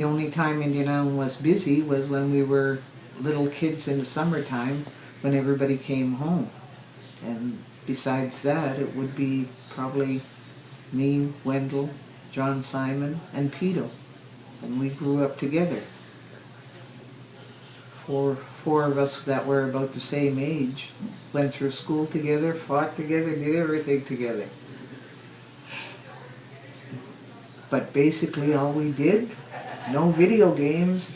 only time Indianola was busy was when we were little kids in the summertime when everybody came home. And besides that, it would be probably me, Wendell, John Simon, and Pito. And we grew up together. Four of us that were about the same age went through school together, fought together, did everything together. But basically all we did, no video games.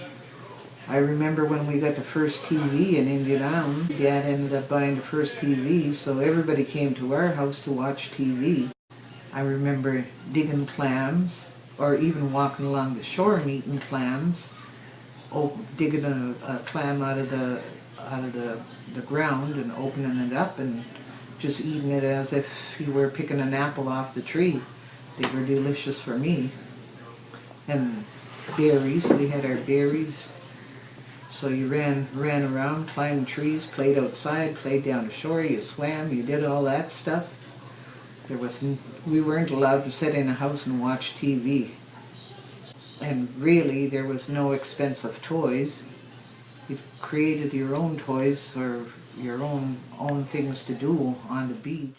I remember when we got the first TV in Indianola, Dad ended up buying the first TV, so everybody came to our house to watch TV. I remember digging clams, or even walking along the shore and eating clams, digging a clam out of the ground and opening it up and just eating it as if you were picking an apple off the tree. They were delicious for me. And berries, we had our berries. So you ran around, climbed trees, played outside, played down the shore, you swam, you did all that stuff. We weren't allowed to sit in a house and watch TV. And really, there was no expensive toys. You created your own toys or your own things to do on the beach.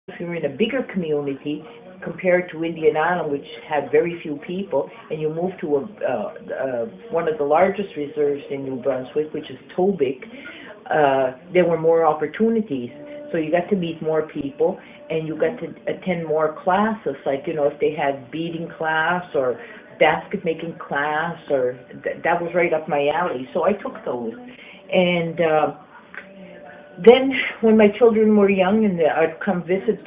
If you're in a bigger community compared to Indianola, which had very few people, and you move to one of the largest reserves in New Brunswick, which is Tobic, there were more opportunities. So you got to meet more people, and you got to attend more classes, like, you know, if they had beading class or basket making class, or that was right up my alley. So I took those. And then when my children were young, and I'd come visit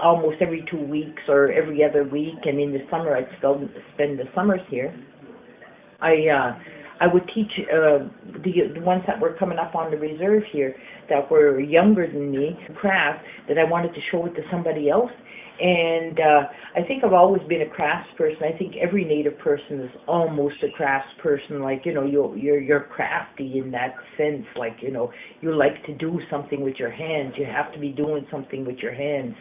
almost every 2 weeks or every other week, and in the summer I'd spend the summers here, I would teach the ones that were coming up on the reserve here that were younger than me, craft, that I wanted to show it to somebody else. And I think I've always been a crafts person. I think every Native person is almost a crafts person. Like, you know, you're crafty in that sense. Like, you know, you like to do something with your hands. You have to be doing something with your hands.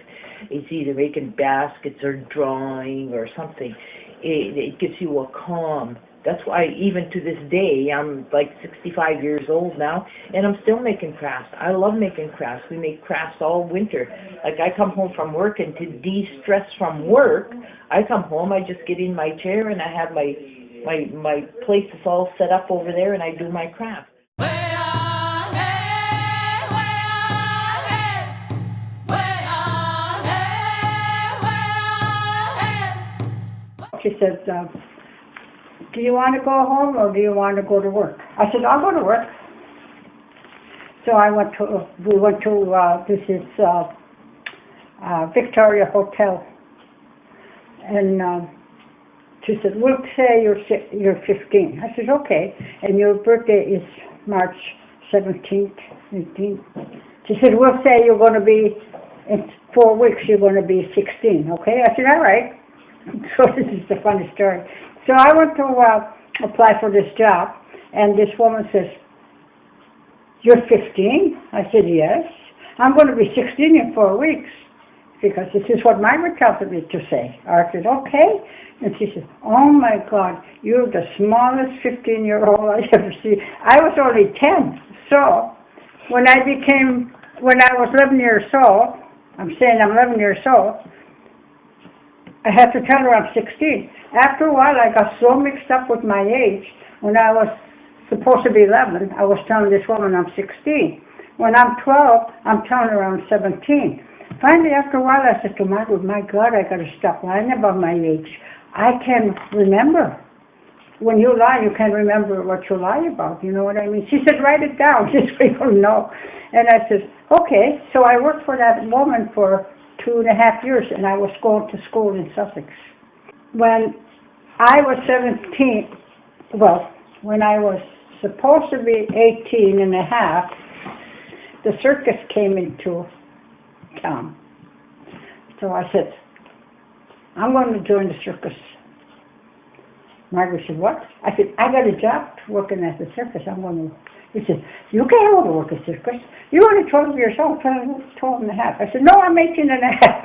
It's either making baskets or drawing or something. It gives you a calm. That's why even to this day, I'm like 65 years old now, and I'm still making crafts. I love making crafts. We make crafts all winter. Like, I come home from work, and to de-stress from work, I come home, I just get in my chair, and I have my place is all set up over there, and I do my craft. She says, do you want to go home or do you want to go to work? I said, I'll go to work. So we went to this is Victoria Hotel. And she said, we'll say you're 15. I said, okay. And your birthday is March 17th, 18th. She said, we'll say you're going to be, in 4 weeks, you're going to be 16, okay? I said, all right. So this is a funny story. So I went to apply for this job, and this woman says, you're 15? I said, yes. I'm going to be 16 in 4 weeks, because this is what Margaret tells me to say. I said, okay. And she said, oh my God, you're the smallest 15-year-old I ever see. I was only 10. So when I was 11 years old, I'm saying I'm 11 years old, I had to tell her I'm 16. After a while, I got so mixed up with my age. When I was supposed to be 11, I was telling this woman I'm 16. When I'm 12, I'm telling her I'm 17. Finally, after a while, I said to Margaret, my God, I got to stop lying about my age. I can remember. When you lie, you can remember what you lie about. You know what I mean? She said, write it down, just so you'll know. And I said, okay. So I worked for that woman for 2.5 years, and I was going to school in Sussex. When I was 17, when I was supposed to be 18 and a half, the circus came into town. So I said, I'm going to join the circus. Margaret said, what? I said, I got a job working at the circus. I'm going to. He said, you can't hold a work a circus. You're only 12 years old, 12 and a half. I said, no, I'm 18 and a half.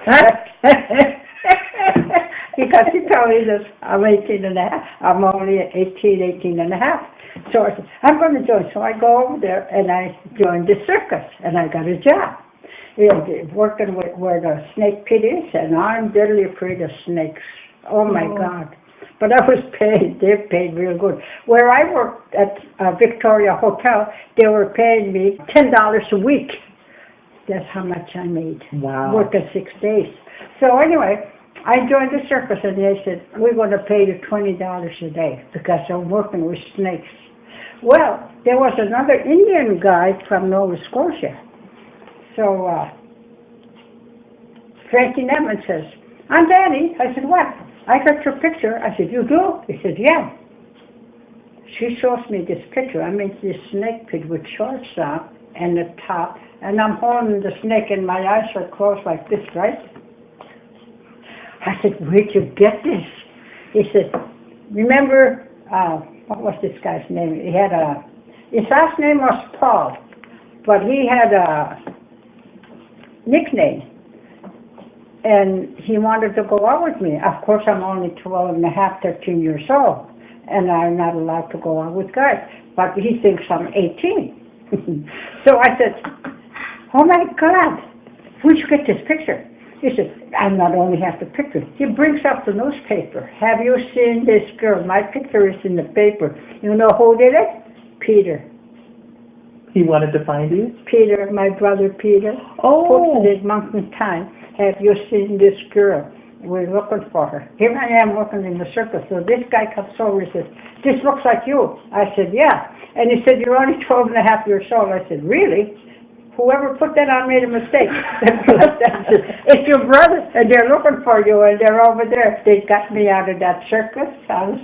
Because he told me that I'm 18 and a half. I'm only 18 and a half. So I said, I'm going to join. So I go over there and I joined the circus and I got a job. Working with where the snake pit is, and I'm deadly afraid of snakes. Oh my God. But I was paid, they paid real good. Where I worked at Victoria Hotel, they were paying me $10 a week. That's how much I made. Wow. Working 6 days. So anyway, I joined the circus and they said, we're going to pay you $20 a day because I'm working with snakes. Well, there was another Indian guy from Nova Scotia. So Frankie Nevin says, I'm Danny. I said, what? I got your picture. I said, you do? He said, yeah. She shows me this picture. I'm in this snake pit with shorts on and the top, and I'm holding the snake and my eyes are closed like this, right? I said, where'd you get this? He said, remember, what was this guy's name? His last name was Paul, but he had a nickname. And he wanted to go out with me. Of course, I'm only 12 and a half, 13 years old, and I'm not allowed to go out with guys. But he thinks I'm 18. So I said, oh my God, where'd you get this picture? He said, I not only have the picture. He brings up the newspaper. Have you seen this girl? My picture is in the paper. You know who did it? Peter. He wanted to find you? Peter, my brother Peter. Oh. Posted it Mountain Time. Have you seen this girl? We're looking for her. Here I am working in the circus. So this guy comes over and says, this looks like you. I said, yeah. And he said, you're only 12 and a half years old. I said, really? Whoever put that on made a mistake. It's your brother, and they're looking for you, and they're over there. They got me out of that circus. I was